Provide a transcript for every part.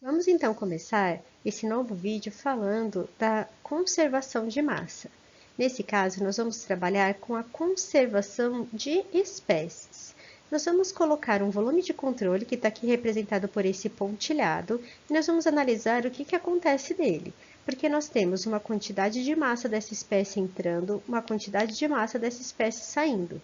Vamos então começar esse novo vídeo falando da conservação de massa. Nesse caso, nós vamos trabalhar com a conservação de espécies. Nós vamos colocar um volume de controle, que está aqui representado por esse pontilhado, e nós vamos analisar o que acontece nele. Porque nós temos uma quantidade de massa dessa espécie entrando, uma quantidade de massa dessa espécie saindo.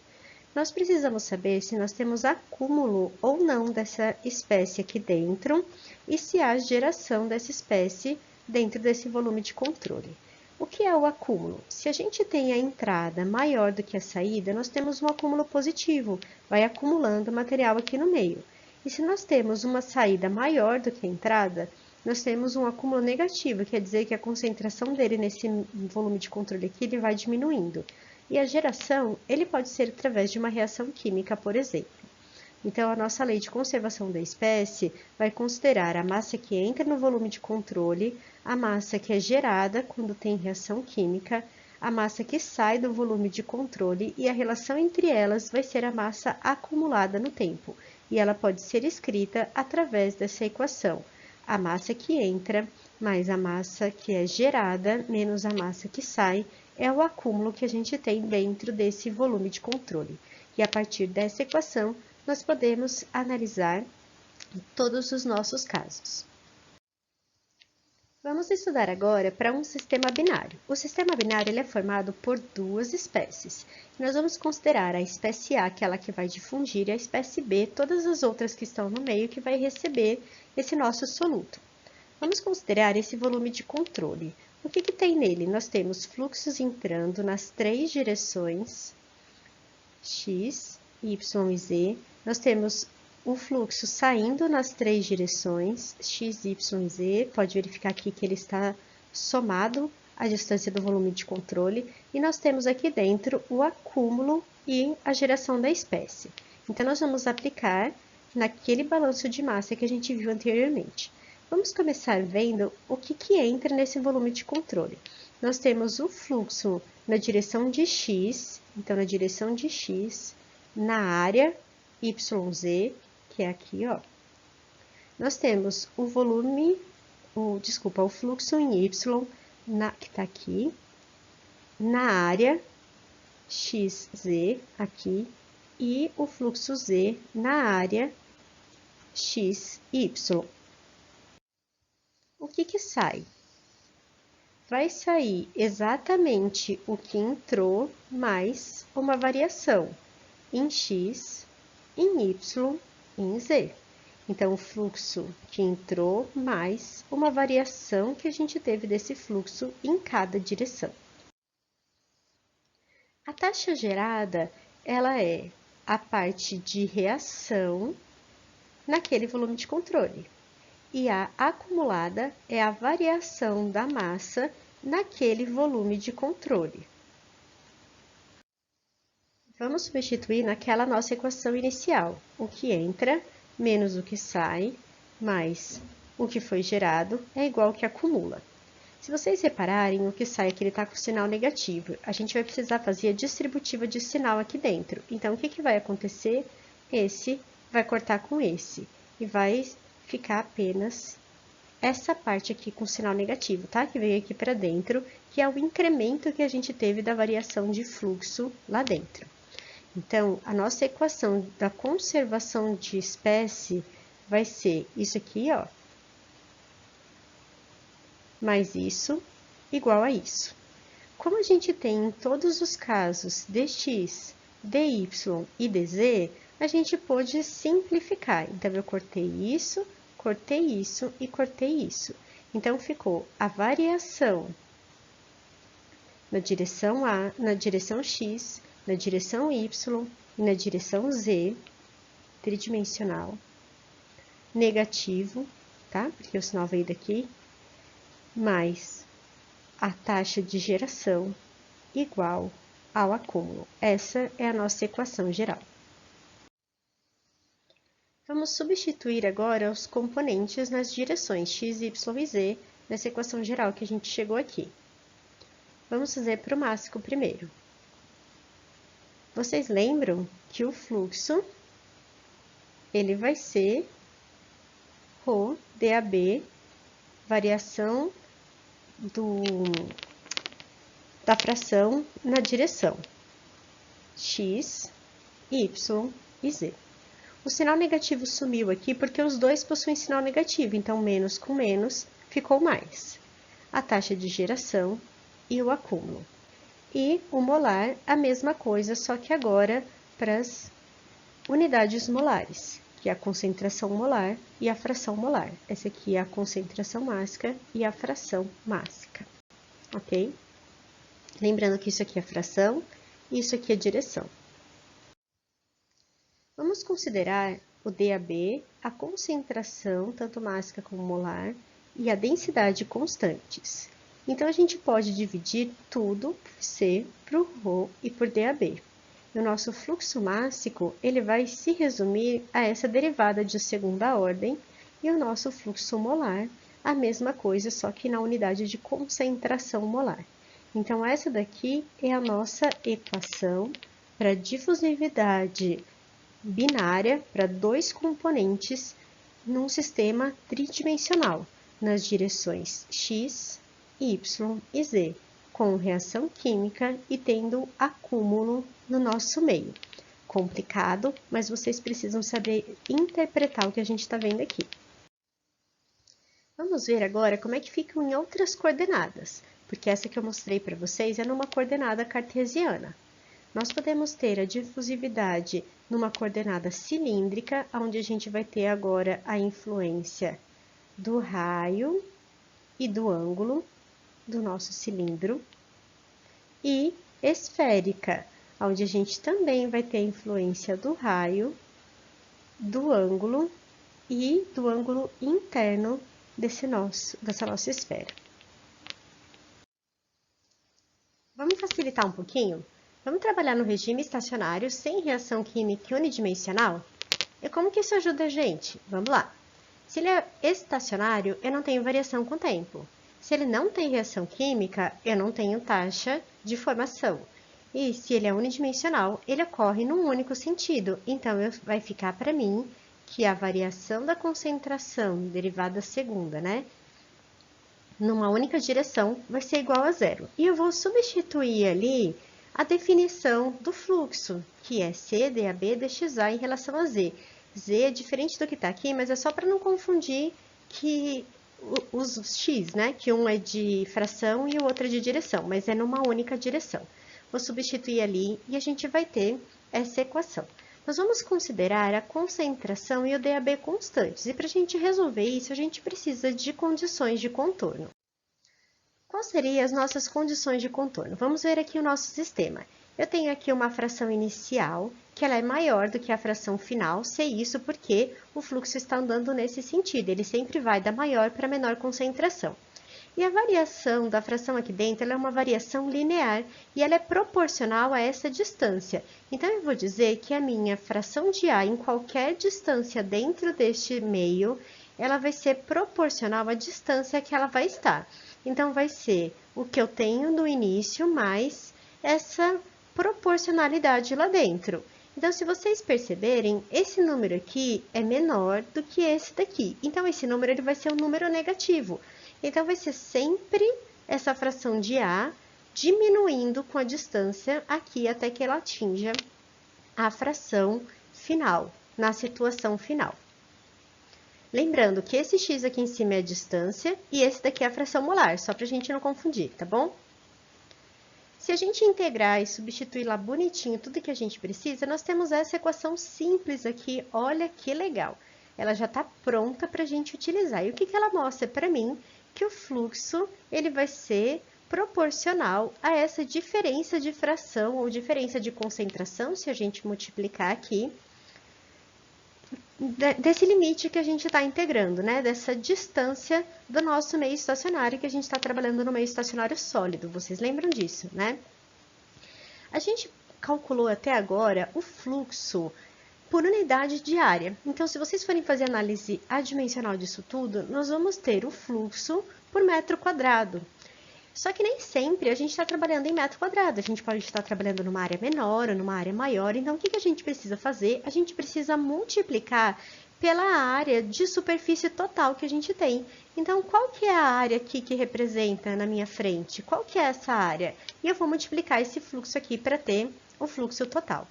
Nós precisamos saber se nós temos acúmulo ou não dessa espécie aqui dentro e se há geração dessa espécie dentro desse volume de controle. O que é o acúmulo? Se a gente tem a entrada maior do que a saída, nós temos um acúmulo positivo, vai acumulando material aqui no meio. E se nós temos uma saída maior do que a entrada, nós temos um acúmulo negativo, quer dizer que a concentração dele nesse volume de controle aqui ele vai diminuindo. E a geração, ele pode ser através de uma reação química, por exemplo. Então, a nossa lei de conservação da espécie vai considerar a massa que entra no volume de controle, a massa que é gerada quando tem reação química, a massa que sai do volume de controle e a relação entre elas vai ser a massa acumulada no tempo. E ela pode ser escrita através dessa equação. A massa que entra mais a massa que é gerada menos a massa que sai é o acúmulo que a gente tem dentro desse volume de controle. E a partir dessa equação, nós podemos analisar todos os nossos casos. Vamos estudar agora para um sistema binário. O sistema binário ele é formado por duas espécies. Nós vamos considerar a espécie A, aquela que vai difundir, e a espécie B, todas as outras que estão no meio, que vai receber esse nosso soluto. Vamos considerar esse volume de controle. O que tem nele? Nós temos fluxos entrando nas três direções, x, y e z. Nós temos o fluxo saindo nas três direções, x, y e z. Pode verificar aqui que ele está somado à distância do volume de controle. E nós temos aqui dentro o acúmulo e a geração da espécie. Então, nós vamos aplicar naquele balanço de massa que a gente viu anteriormente. Vamos começar vendo o que entra nesse volume de controle. Nós temos o fluxo na direção de x, então na direção de x, na área YZ, que é aqui, ó. Nós temos o volume, o fluxo em Y, que tá aqui, na área XZ, aqui, e o fluxo Z na área XY. O que sai? Vai sair exatamente o que entrou, mais uma variação em x, em y, em z. Então, o fluxo que entrou, mais uma variação que a gente teve desse fluxo em cada direção. A taxa gerada, ela é a parte de reação naquele volume de controle. E a acumulada é a variação da massa naquele volume de controle. Vamos substituir naquela nossa equação inicial. O que entra menos o que sai, mais o que foi gerado, é igual ao que acumula. Se vocês repararem, o que sai aqui está com sinal negativo. A gente vai precisar fazer a distributiva de sinal aqui dentro. Então, o que vai acontecer? Esse vai cortar com esse. E vai ficar apenas essa parte aqui com sinal negativo, tá? Que veio aqui para dentro, que é o incremento que a gente teve da variação de fluxo lá dentro. Então, a nossa equação da conservação de espécie vai ser isso aqui, ó, mais isso, igual a isso. Como a gente tem em todos os casos dx, dy e dz, a gente pôde simplificar. Então, eu cortei isso e cortei isso. Então, ficou a variação na direção A, na direção X, na direção Y e na direção Z, tridimensional, negativo, tá? Porque o sinal veio daqui, mais a taxa de geração igual ao acúmulo. Essa é a nossa equação geral. Vamos substituir agora os componentes nas direções x, y e z nessa equação geral que a gente chegou aqui. Vamos fazer para o mássico primeiro. Vocês lembram que o fluxo, ele vai ser Rho, DAB, variação da fração na direção x, y e z. O sinal negativo sumiu aqui porque os dois possuem sinal negativo, então menos com menos ficou mais. A taxa de geração e o acúmulo. E o molar, a mesma coisa, só que agora para as unidades molares, que é a concentração molar e a fração molar. Essa aqui é a concentração mássica e a fração mássica, ok? Lembrando que isso aqui é fração e isso aqui é direção. Vamos considerar o DAB, a concentração, tanto mássica como molar, e a densidade constantes. Então, a gente pode dividir tudo por C, por Rho e por DAB. E o nosso fluxo mássico, ele vai se resumir a essa derivada de segunda ordem, e o nosso fluxo molar, a mesma coisa, só que na unidade de concentração molar. Então, essa daqui é a nossa equação para difusividade binária para dois componentes num sistema tridimensional, nas direções x, y e z, com reação química e tendo acúmulo no nosso meio. Complicado, mas vocês precisam saber interpretar o que a gente está vendo aqui. Vamos ver agora como é que ficam em outras coordenadas, porque essa que eu mostrei para vocês é numa coordenada cartesiana. Nós podemos ter a difusividade numa coordenada cilíndrica, onde a gente vai ter agora a influência do raio e do ângulo do nosso cilindro, e esférica, onde a gente também vai ter a influência do raio, do ângulo e do ângulo interno dessa nossa esfera. Vamos facilitar um pouquinho? Vamos trabalhar no regime estacionário sem reação química unidimensional? E como que isso ajuda a gente? Vamos lá. Se ele é estacionário, eu não tenho variação com o tempo. Se ele não tem reação química, eu não tenho taxa de formação. E se ele é unidimensional, ele ocorre num único sentido. Então, vai ficar para mim que a variação da concentração derivada segunda, né? Numa única direção, vai ser igual a zero. E eu vou substituir ali a definição do fluxo, que é C dAB dxa em relação a Z. Z é diferente do que está aqui, mas é só para não confundir que os x, né? Que um é de fração e o outro é de direção, mas é numa única direção. Vou substituir ali e a gente vai ter essa equação. Nós vamos considerar a concentração e o DAB constantes, e para a gente resolver isso, a gente precisa de condições de contorno. Quais seriam as nossas condições de contorno? Vamos ver aqui o nosso sistema. Eu tenho aqui uma fração inicial, que ela é maior do que a fração final, sei isso porque o fluxo está andando nesse sentido, ele sempre vai da maior para a menor concentração. E a variação da fração aqui dentro, ela é uma variação linear e ela é proporcional a essa distância. Então, eu vou dizer que a minha fração de A em qualquer distância dentro deste meio, ela vai ser proporcional à distância que ela vai estar. Então, vai ser o que eu tenho no início mais essa proporcionalidade lá dentro. Então, se vocês perceberem, esse número aqui é menor do que esse daqui. Então, esse número ele vai ser um número negativo. Então, vai ser sempre essa fração de A diminuindo com a distância aqui até que ela atinja a fração final, na situação final. Lembrando que esse x aqui em cima é a distância e esse daqui é a fração molar, só para a gente não confundir, tá bom? Se a gente integrar e substituir lá bonitinho tudo que a gente precisa, nós temos essa equação simples aqui, olha que legal. Ela já está pronta para a gente utilizar. E o que ela mostra para mim? Que o fluxo ele vai ser proporcional a essa diferença de fração ou diferença de concentração, se a gente multiplicar aqui, desse limite que a gente está integrando, né? Dessa distância do nosso meio estacionário, que a gente está trabalhando no meio estacionário sólido. Vocês lembram disso, né? A gente calculou até agora o fluxo por unidade de área. Então, se vocês forem fazer análise adimensional disso tudo, nós vamos ter o fluxo por metro quadrado. Só que nem sempre a gente está trabalhando em metro quadrado, a gente pode estar trabalhando numa área menor ou numa área maior, então o que a gente precisa fazer? A gente precisa multiplicar pela área de superfície total que a gente tem. Então, qual que é a área aqui que representa na minha frente? Qual que é essa área? E eu vou multiplicar esse fluxo aqui para ter o fluxo total.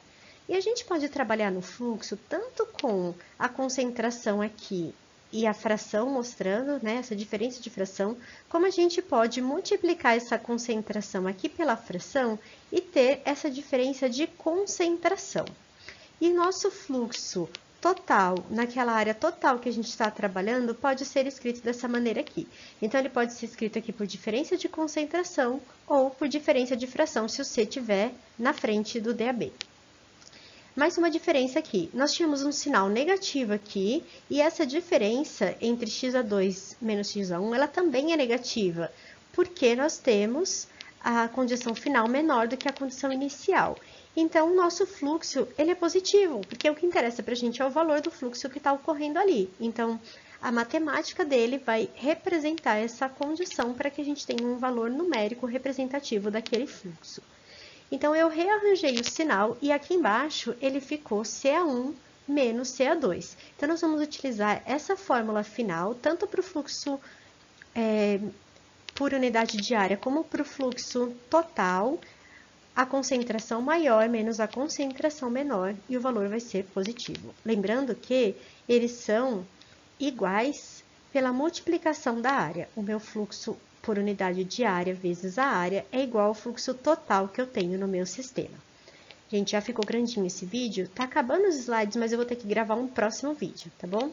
E a gente pode trabalhar no fluxo tanto com a concentração aqui e a fração mostrando, né, essa diferença de fração, como a gente pode multiplicar essa concentração aqui pela fração e ter essa diferença de concentração. E nosso fluxo total, naquela área total que a gente está trabalhando, pode ser escrito dessa maneira aqui. Então, ele pode ser escrito aqui por diferença de concentração ou por diferença de fração, se o C estiver na frente do DAB. Mais uma diferença aqui, nós tínhamos um sinal negativo aqui, e essa diferença entre x2 menos x1, ela também é negativa, porque nós temos a condição final menor do que a condição inicial. Então, o nosso fluxo, ele é positivo, porque o que interessa para a gente é o valor do fluxo que está ocorrendo ali. Então, a matemática dele vai representar essa condição para que a gente tenha um valor numérico representativo daquele fluxo. Então, eu rearranjei o sinal e aqui embaixo ele ficou CA1 menos CA2. Então, nós vamos utilizar essa fórmula final, tanto para o fluxo por unidade de área, como para o fluxo total, a concentração maior menos a concentração menor, e o valor vai ser positivo. Lembrando que eles são iguais pela multiplicação da área. O meu fluxo por unidade de área vezes a área é igual ao fluxo total que eu tenho no meu sistema. Gente, já ficou grandinho esse vídeo? Tá acabando os slides, mas eu vou ter que gravar um próximo vídeo, tá bom?